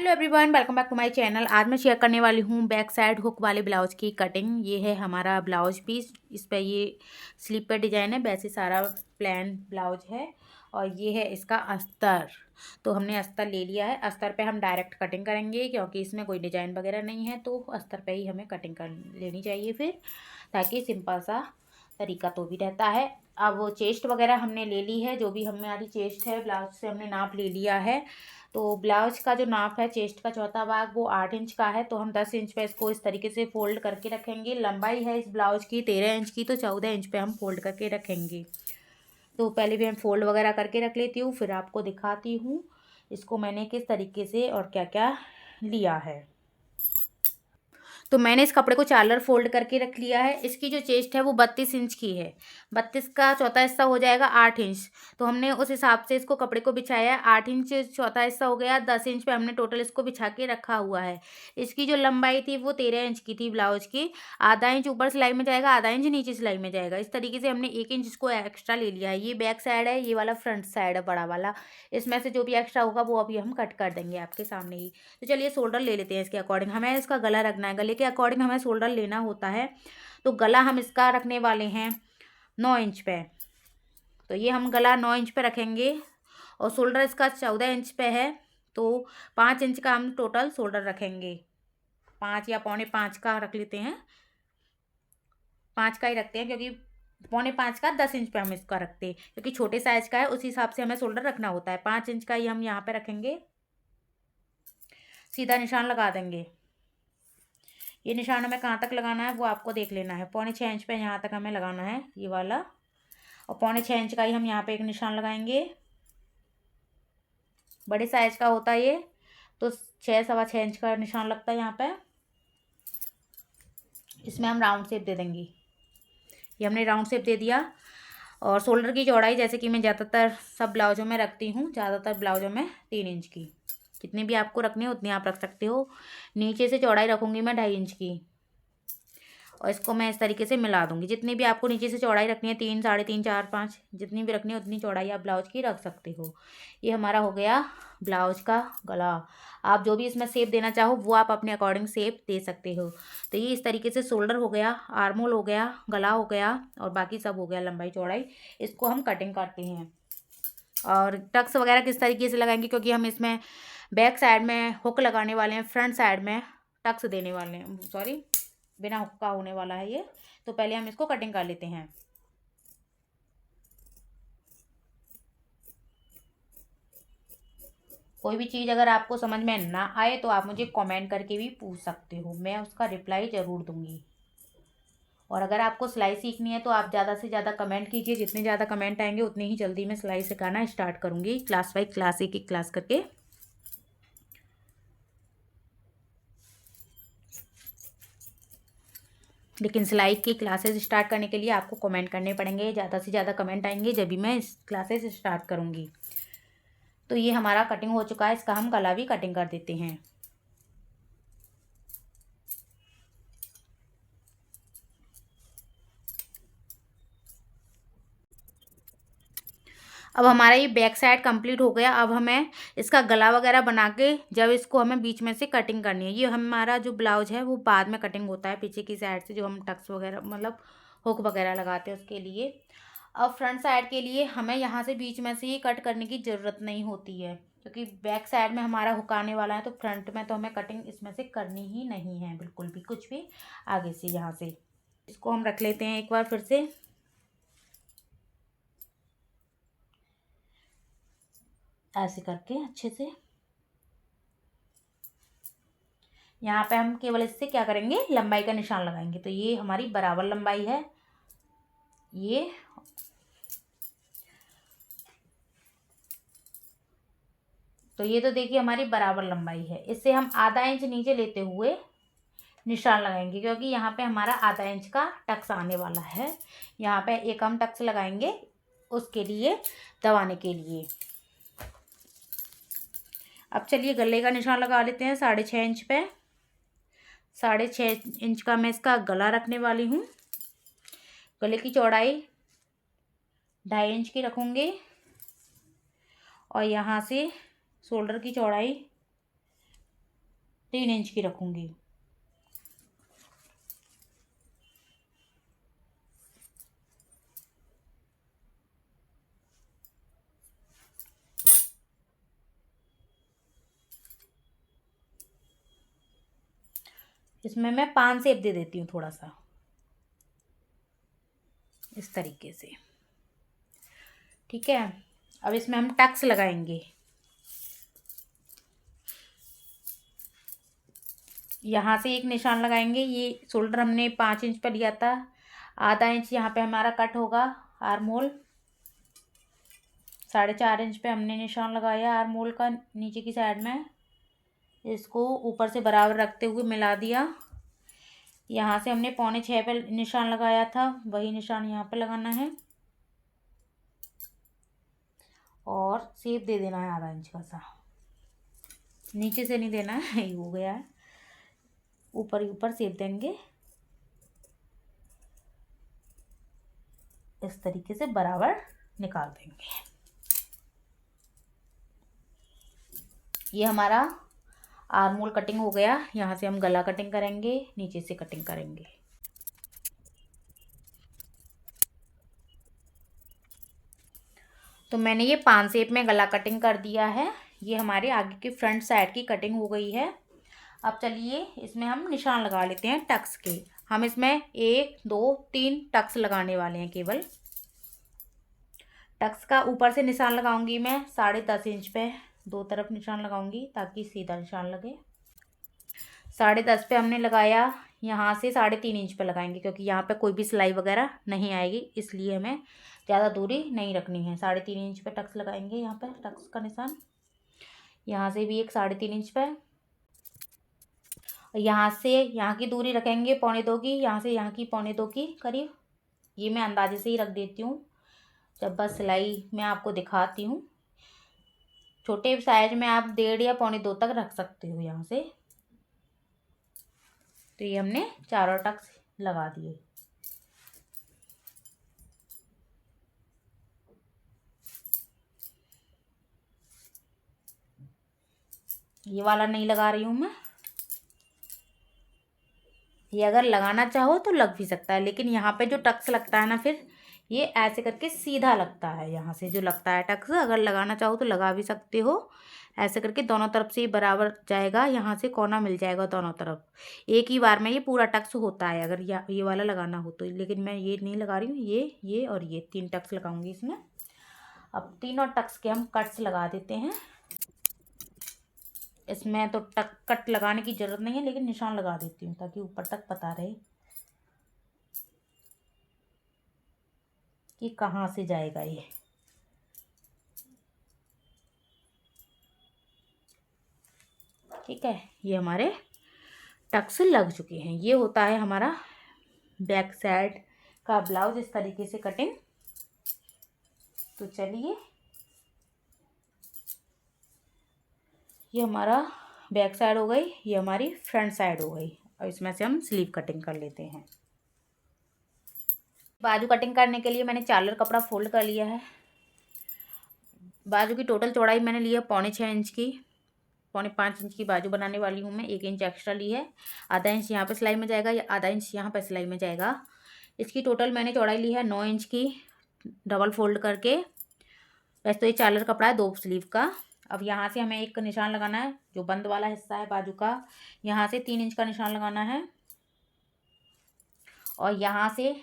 Hello everyone, welcome back to my channel. आज मैं share करने वाली हूँ बैक साइड हुक वाले ब्लाउज की कटिंग। ये है हमारा ब्लाउज पीस। इस पर ये स्लीप पर डिजाइन है, वैसे सारा प्लेन ब्लाउज है। और ये है इसका अस्तर। तो हमने अस्तर ले लिया है। अस्तर पे हम डायरेक्ट कटिंग करेंगे क्योंकि इसमें कोई डिजाइन वगैरह नहीं है, तो अस्तर पे ही हमें कटिंग कर लेनी चाहिए फिर, ताकि सिंपल सा तरीका तो भी रहता है। अब वो चेस्ट वगैरह हमने ले ली है, जो भी हमारी चेस्ट है ब्लाउज से हमने नाप ले लिया है। तो ब्लाउज का जो नाप है चेस्ट का चौथा भाग वो 8 इंच का है, तो हम 10 इंच पे इसको इस तरीके से फोल्ड करके रखेंगे। लंबाई है इस ब्लाउज की 13 इंच की, तो 14 इंच पे हम फोल्ड करके रखेंगे। तो पहले भी मैं फोल्ड वगैरह करके रख लेती हूँ, फिर आपको दिखाती हूँ इसको मैंने किस तरीके से और क्या क्या लिया है। तो मैंने इस कपड़े को चालर फोल्ड करके रख लिया है। इसकी जो चेस्ट है वो 32 इंच की है। 32 का चौथा हिस्सा हो जाएगा 8 इंच। तो हमने उस हिसाब से इसको कपड़े को बिछाया है। 8 इंच चौथा हिस्सा हो गया, 10 इंच पे हमने टोटल इसको बिछा के रखा हुआ है। इसकी जो लंबाई थी वो 13 इंच की थी ब्लाउज की। आधा इंच ऊपर सिलाई में जाएगा, आधा इंच नीचे सिलाई में जाएगा। इस तरीके से हमने 1 इंच इसको एक्स्ट्रा ले लिया है। ये बैक साइड है, ये वाला फ्रंट साइड है बड़ा वाला। इसमें से जो भी एक्स्ट्रा होगा वो अभी हम कट कर देंगे आपके सामने ही। तो चलिए शोल्डर ले लेते हैं इसके अकॉर्डिंग। हमें इसका गला रखना है, गले के अकॉर्डिंग हमें शोल्डर लेना होता है। तो गला हम इसका रखने वाले हैं 9 इंच पे। तो ये हम गला 9 इंच पे रखेंगे और शोल्डर इसका 14 इंच पे है। तो 5 इंच का हम टोटल शोल्डर रखेंगे। 5 या 4.25 का रख लेते हैं। 5 का ही रखते हैं क्योंकि 4.25 का 10 इंच पे हम इसका रखते हैं, क्योंकि छोटे साइज का है उसी हिसाब से हमें शोल्डर रखना होता है। 5 इंच का ही हम यहाँ पे रखेंगे। सीधा निशान लगा देंगे। ये निशान हमें कहाँ तक लगाना है वो आपको देख लेना है। 6.25 इंच पे यहाँ तक हमें लगाना है ये वाला। और 6.25 इंच का ही हम यहाँ पे एक निशान लगाएंगे। बड़े साइज का होता है ये, तो 6 सवा 6 इंच का निशान लगता है यहाँ पे। इसमें हम राउंड शेप दे देंगे। ये हमने राउंड शेप दे दिया। और शोल्डर की चौड़ाई जैसे कि मैं ज़्यादातर सब ब्लाउजों में रखती हूँ, ज़्यादातर ब्लाउजों में 3 इंच की। जितनी भी आपको रखनी है उतनी आप रख सकते हो। नीचे से चौड़ाई रखूँगी मैं 2.5 इंच की। और इसको मैं इस तरीके से मिला दूंगी। जितनी भी आपको नीचे से चौड़ाई रखनी है, 3, 3.5, 4, 5, जितनी भी रखनी है उतनी चौड़ाई आप ब्लाउज की रख सकते हो। ये हमारा हो गया ब्लाउज का गला। आप जो भी इसमें शेप देना चाहो वो आप अपने अकॉर्डिंग शेप दे सकते हो। तो ये इस तरीके से शोल्डर हो गया, आर्मोल हो गया, गला हो गया और बाकी सब हो गया लंबाई चौड़ाई। इसको हम कटिंग करते हैं। और टक्स वगैरह किस तरीके से लगाएंगे, क्योंकि हम इसमें बैक साइड में हुक लगाने वाले हैं, फ्रंट साइड में टक्स देने वाले हैं। सॉरी, बिना हुक का होने वाला है ये। तो पहले हम इसको कटिंग कर लेते हैं। कोई भी चीज़ अगर आपको समझ में ना आए तो आप मुझे कमेंट करके भी पूछ सकते हो, मैं उसका रिप्लाई ज़रूर दूंगी। और अगर आपको सिलाई सीखनी है तो आप ज़्यादा से ज़्यादा कमेंट कीजिए। जितने ज़्यादा कमेंट आएंगे उतनी ही जल्दी मैं सिलाई सिखाना स्टार्ट करूँगी, क्लास बाई क्लास, एक एक क्लास करके। लेकिन सिलाई की क्लासेस स्टार्ट करने के लिए आपको कमेंट करने पड़ेंगे। ज़्यादा से ज़्यादा कमेंट आएंगे जब भी मैं इस क्लासेस स्टार्ट करूँगी। तो ये हमारा कटिंग हो चुका है, इसका हम गला भी कटिंग कर देते हैं। अब हमारा ये बैक साइड कंप्लीट हो गया। अब हमें इसका गला वगैरह बना के जब इसको हमें बीच में से कटिंग करनी है। ये हमारा जो ब्लाउज है वो बाद में कटिंग होता है, पीछे की साइड से जो हम टक्स वगैरह मतलब हुक वगैरह लगाते हैं उसके लिए। अब फ्रंट साइड के लिए हमें यहाँ से बीच में से ये कट करने की ज़रूरत नहीं होती है, क्योंकि बैक साइड में हमारा हुक आने वाला है। तो फ्रंट में तो हमें कटिंग इसमें से करनी ही नहीं है, बिल्कुल भी कुछ भी आगे से। यहाँ से इसको हम रख लेते हैं एक बार फिर से। ऐसे करके अच्छे से यहाँ पे हम केवल इससे क्या करेंगे, लंबाई का निशान लगाएंगे। तो ये हमारी बराबर लंबाई है ये। तो ये तो देखिए हमारी बराबर लंबाई है। इससे हम आधा इंच नीचे लेते हुए निशान लगाएंगे, क्योंकि यहाँ पे हमारा आधा इंच का टक्स आने वाला है। यहाँ पे एक हम टक्स लगाएंगे उसके लिए, दबाने के लिए। अब चलिए गले का निशान लगा लेते हैं 6.5 इंच पे। 6.5 इंच का मैं इसका गला रखने वाली हूँ। गले की चौड़ाई 2.5 इंच की रखूँगी और यहाँ से शोल्डर की चौड़ाई 3 इंच की रखूँगी। इसमें मैं 5 शेप दे देती हूँ थोड़ा सा, इस तरीके से। ठीक है, अब इसमें हम टक्स लगाएंगे। यहाँ से एक निशान लगाएंगे। ये शोल्डर हमने 5 इंच पर लिया था, आधा इंच यहाँ पे हमारा कट होगा। आर्म होल 4.5 इंच पे हमने निशान लगाया आर्म होल का नीचे की साइड में। इसको ऊपर से बराबर रखते हुए मिला दिया। यहाँ से हमने 5.25 पे निशान लगाया था, वही निशान यहाँ पे लगाना है और शेप दे देना है आधा इंच का सा। नीचे से नहीं देना है, ये हो गया है, ऊपर ही ऊपर शेप देंगे इस तरीके से, बराबर निकाल देंगे। ये हमारा आर्म होल कटिंग हो गया। यहाँ से हम गला कटिंग करेंगे, नीचे से कटिंग करेंगे। तो मैंने ये 5 शेप में गला कटिंग कर दिया है। ये हमारे आगे की फ्रंट साइड की कटिंग हो गई है। अब चलिए इसमें हम निशान लगा लेते हैं टक्स के। हम इसमें 1 2 3 टक्स लगाने वाले हैं केवल। टक्स का ऊपर से निशान लगाऊंगी मैं 10.5 इंच पे, दो तरफ निशान लगाऊंगी ताकि सीधा निशान लगे। 10.5 पे हमने लगाया, यहाँ से 3.5 इंच पे लगाएंगे क्योंकि यहाँ पे कोई भी सिलाई वगैरह नहीं आएगी, इसलिए हमें ज़्यादा दूरी नहीं रखनी है। 3.5 इंच पे टक्स लगाएंगे। यहाँ पे टक्स का निशान, यहाँ से भी एक 3.5 इंच पे, यहाँ से यहाँ की दूरी रखेंगे 1.25 की, यहाँ से यहाँ की 1.25 की करीब। ये मैं अंदाजे से ही रख देती हूँ, जब बस सिलाई मैं आपको दिखाती हूँ। छोटे साइज में आप 1.5 या 1.25 तक रख सकते हो यहाँ से। तो ये हमने चारों टक्स लगा दिए। ये वाला नहीं लगा रही हूँ मैं, ये अगर लगाना चाहो तो लग भी सकता है, लेकिन यहाँ पे जो टक्स लगता है ना, फिर ये ऐसे करके सीधा लगता है। यहाँ से जो लगता है टक्स, अगर लगाना चाहो तो लगा भी सकते हो। ऐसे करके दोनों तरफ से ये बराबर जाएगा, यहाँ से कोना मिल जाएगा दोनों तरफ। एक ही बार में ये पूरा टक्स होता है अगर ये वाला लगाना हो तो, लेकिन मैं ये नहीं लगा रही हूँ। ये और ये 3 टक्स लगाऊंगी इसमें। अब तीनों टक्स के हम कट्स लगा देते हैं। इसमें तो कट लगाने की ज़रूरत नहीं है, लेकिन निशान लगा देती हूँ ताकि ऊपर तक पता रहे कि कहाँ से जाएगा ये। ठीक है, ये हमारे टक्स लग चुके हैं। ये होता है हमारा बैक साइड का ब्लाउज, इस तरीके से कटिंग। तो चलिए, ये हमारा बैक साइड हो गई, ये हमारी फ्रंट साइड हो गई। और इसमें से हम स्लीव कटिंग कर लेते हैं। बाजू कटिंग करने के लिए मैंने चार्लर कपड़ा फोल्ड कर लिया है। बाजू की टोटल चौड़ाई मैंने ली है 6.25 इंच की। 4.5 इंच की बाजू बनाने वाली हूँ मैं। 1 इंच एक्स्ट्रा ली है। आधा इंच यहाँ पे सिलाई में जाएगा या आधा इंच यहाँ पे सिलाई में जाएगा। इसकी टोटल मैंने चौड़ाई ली है 9 इंच की, डबल फोल्ड करके। वैसे तो ये चार्लर कपड़ा है 2 स्लीव का। अब यहाँ से हमें एक निशान लगाना है, जो बंद वाला हिस्सा है बाजू का। यहाँ से 3 इंच का निशान लगाना है और यहाँ से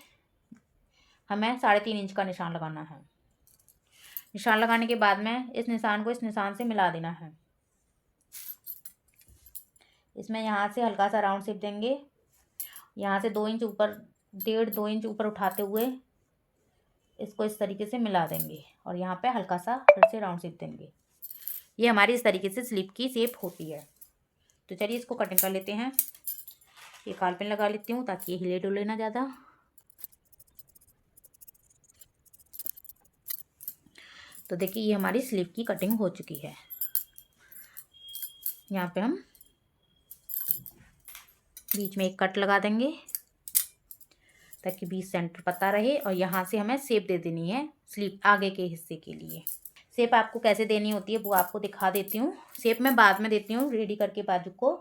हमें 3.5 इंच का निशान लगाना है। निशान लगाने के बाद में इस निशान को इस निशान से मिला देना है। इसमें यहाँ से हल्का सा राउंड शेप देंगे। यहाँ से 2 इंच ऊपर, 1.5-2 इंच ऊपर उठाते हुए इसको इस तरीके से मिला देंगे और यहाँ पे हल्का सा फिर से राउंड शेप देंगे। ये हमारी इस तरीके से स्लीव की शेप होती है। तो चलिए इसको कटिंग कर लेते हैं। ये काल पिन लगा लेती हूँ ताकि ये हिले डुले ना ज़्यादा। तो देखिए ये हमारी स्लीव की कटिंग हो चुकी है। यहाँ पे हम बीच में एक कट लगा देंगे ताकि बीच सेंटर पता रहे, और यहाँ से हमें शेप दे देनी है स्लीव आगे के हिस्से के लिए। शेप आपको कैसे देनी होती है वो आपको दिखा देती हूँ। शेप मैं बाद में देती हूँ रेडी करके बाजू को,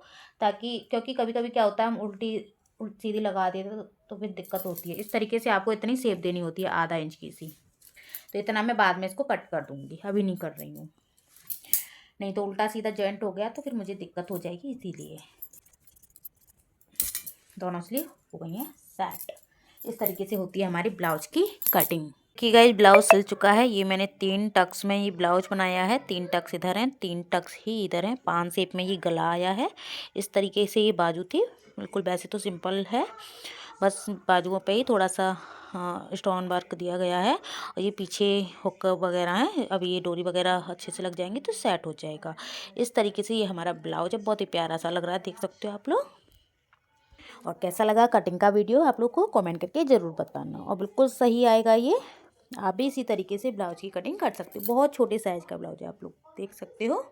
ताकि क्योंकि कभी कभी क्या होता है हम उल्टी सीधी लगा देते तो फिर दिक्कत होती है। इस तरीके से आपको इतनी शेप देनी होती है, आधा इंच की सी। तो इतना मैं बाद में इसको कट कर दूँगी, अभी नहीं कर रही हूँ, नहीं तो उल्टा सीधा जॉइंट हो गया तो फिर मुझे दिक्कत हो जाएगी। इसीलिए दोनों स्लीव हो गई हैं सेट। इस तरीके से होती है हमारी ब्लाउज की कटिंग। कि गाइस ब्लाउज सिल चुका है। ये मैंने 3 टक्स में ये ब्लाउज बनाया है। 3 टक्स इधर हैं, 3 टक्स ही इधर हैं। 5 शेप में ये गला आया है। इस तरीके से ये बाजू थी। बिल्कुल वैसे तो सिंपल है, बस बाजुओं पे ही थोड़ा सा स्टोन वर्क दिया गया है। और ये पीछे हुक वगैरह है, अब ये डोरी वगैरह अच्छे से लग जाएंगे तो सेट हो जाएगा। इस तरीके से ये हमारा ब्लाउज है। बहुत ही प्यारा सा लग रहा है, देख सकते हो आप लोग। और कैसा लगा कटिंग का वीडियो आप लोग को कमेंट करके ज़रूर बताना। और बिल्कुल सही आएगा ये। आप भी इसी तरीके से ब्लाउज की कटिंग कर सकते हो। बहुत छोटे साइज़ का ब्लाउज है, आप लोग देख सकते हो।